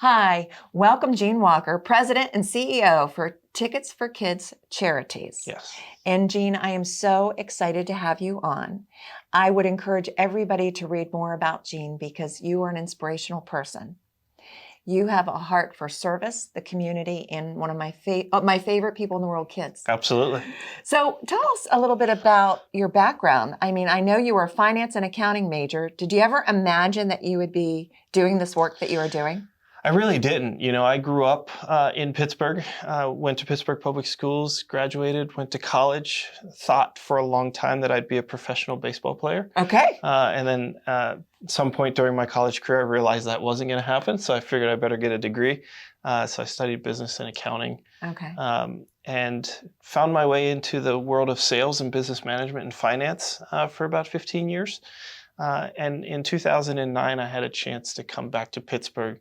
Hi, welcome Jean Walker, President and CEO for Tickets for Kids Charities. Yes. And Jean, I am so excited to have you on. I would encourage everybody to read more about Jean because you are an inspirational person. You have a heart for service, the community, and one of my favorite people in the world, kids. Absolutely. So tell us a little bit about your background. I mean, I know you were a finance and accounting major. Did you ever imagine that you would be doing this work that you are doing? I really didn't. I grew up in Pittsburgh, went to Pittsburgh Public Schools, graduated, went to college, thought for a long time that I'd be a professional baseball player. Okay. And then at some point during my college career, I realized that wasn't going to happen. So I figured I better get a degree. So I studied business and accounting. Okay. And found my way into the world of sales and business management and finance for about 15 years. And in 2009, I had a chance to come back to Pittsburgh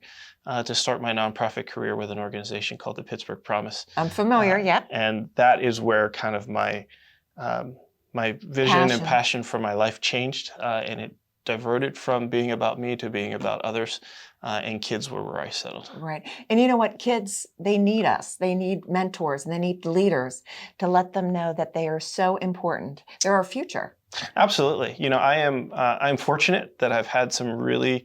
to start my nonprofit career with an organization called the Pittsburgh Promise. I'm familiar, yeah. And that is where kind of my vision and passion for my life changed, and it diverted from being about me to being about others, and kids were where I settled. Right. And you know what? Kids, they need us. They need mentors and they need leaders to let them know that they are so important. They're our future. Absolutely. I'm fortunate that I've had some really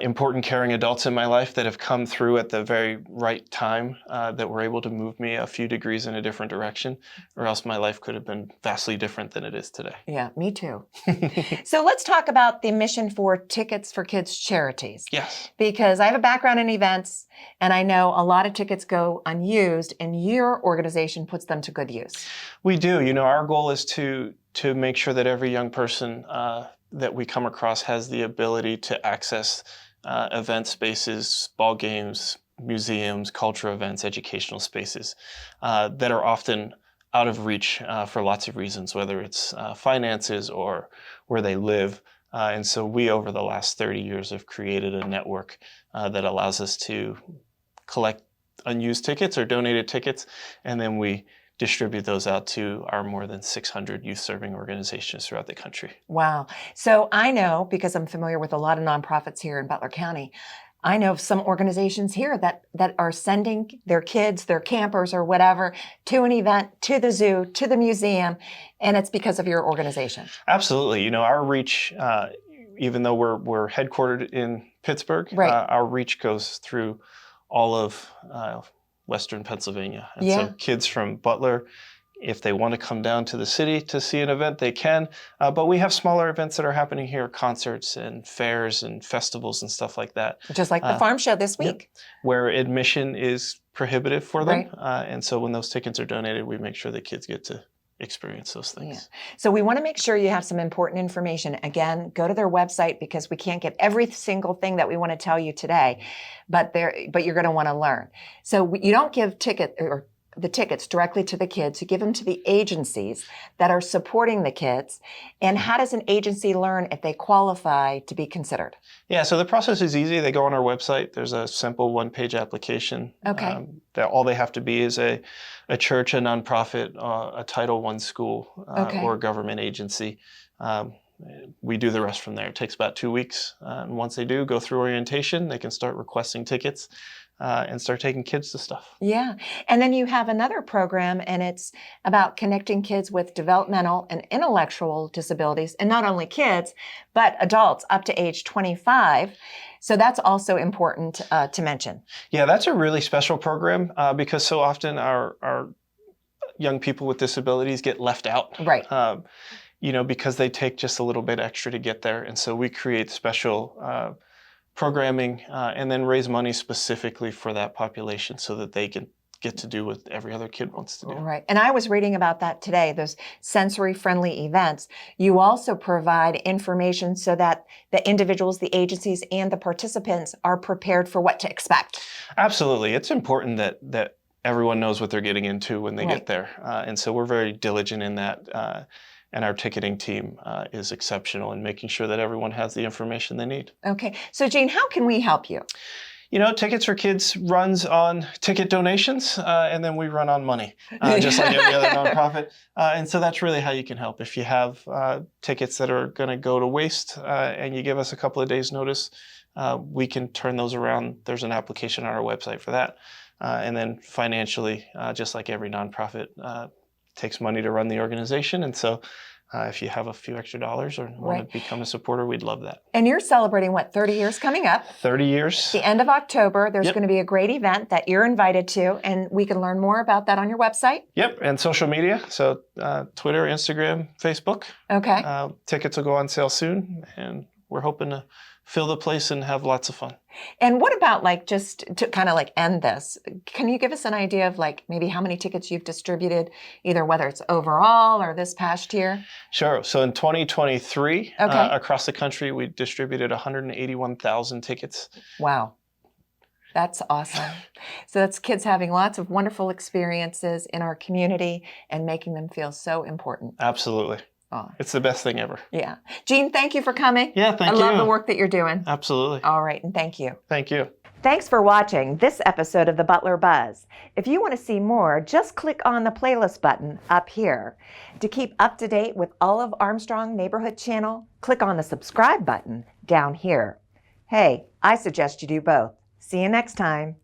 important, caring adults in my life that have come through at the very right time, that were able to move me a few degrees in a different direction, or else my life could have been vastly different than it is today. Yeah, me too. So let's talk about the mission for Tickets for Kids Charities. Yes. Because I have a background in events, and I know a lot of tickets go unused, and your organization puts them to good use. We do. Our goal is to make sure that every young person that we come across has the ability to access event spaces, ball games, museums, cultural events, educational spaces that are often out of reach for lots of reasons, whether it's finances or where they live. And so we, over the last 30 years, have created a network that allows us to collect unused tickets or donated tickets, and then we distribute those out to our more than 600 youth-serving organizations throughout the country. Wow. So I know, because I'm familiar with a lot of nonprofits here in Butler County, I know of some organizations here that are sending their kids, their campers or whatever, to an event, to the zoo, to the museum, and it's because of your organization. Absolutely. Our reach, even though we're headquartered in Pittsburgh, right. Our reach goes through all of Western Pennsylvania. And so kids from Butler, if they want to come down to the city to see an event, they can. But we have smaller events that are happening here, concerts and fairs and festivals and stuff like that. Just like the farm show this week. Where admission is prohibitive for them. Right. And so when those tickets are donated, we make sure the kids get to experience those things. Yeah. So we want to make sure you have some important information. Again, go to their website because we can't get every single thing that we want to tell you today, but you're going to want to learn. So you don't give the tickets directly to the kids. You give them to the agencies that are supporting the kids. And how does an agency learn if they qualify to be considered? Yeah, so the process is easy. They go on our website. There's a simple one-page application. Okay. That all they have to be is a church, a nonprofit, a Title I school, or a government agency. We do the rest from there. It takes about 2 weeks. And once they do go through orientation, they can start requesting tickets and start taking kids to stuff. Yeah. And then you have another program, and it's about connecting kids with developmental and intellectual disabilities, and not only kids, but adults up to age 25. So that's also important to mention. Yeah, that's a really special program because so often our young people with disabilities get left out. Right. Because they take just a little bit extra to get there. And so we create special programming and then raise money specifically for that population so that they can get to do what every other kid wants to do. Right. And I was reading about that today, those sensory-friendly events. You also provide information so that the individuals, the agencies, and the participants are prepared for what to expect. Absolutely. It's important that everyone knows what they're getting into when they get there. And so we're very diligent in that. And our ticketing team is exceptional in making sure that everyone has the information they need. Okay. So, Jean, how can we help you? Tickets for Kids runs on ticket donations, and then we run on money, just like every other nonprofit. And so that's really how you can help. If you have tickets that are going to go to waste and you give us a couple of days notice, we can turn those around. There's an application on our website for that. And then financially, just like every nonprofit, takes money to run the organization. And so if you have a few extra dollars or want to become a supporter, we'd love that. And you're celebrating, 30 years coming up? 30 years. The end of October, there's going to be a great event that you're invited to, and we can learn more about that on your website? Yep, and social media, so Twitter, Instagram, Facebook. Okay. Tickets will go on sale soon, and we're hoping to fill the place and have lots of fun. And what about just to kind of end this, can you give us an idea of maybe how many tickets you've distributed, either whether it's overall or this past year? Sure. So in 2023, across the country, we distributed 181,000 tickets. Wow. That's awesome. So that's kids having lots of wonderful experiences in our community and making them feel so important. Absolutely. Oh. It's the best thing ever. Yeah. Gene, thank you for coming. Yeah, thank you. I love the work that you're doing. Absolutely. All right, and thank you. Thank you. Thanks for watching this episode of the Butler Buzz. If you want to see more, just click on the playlist button up here. To keep up to date with all of Armstrong Neighborhood Channel, click on the subscribe button down here. Hey, I suggest you do both. See you next time.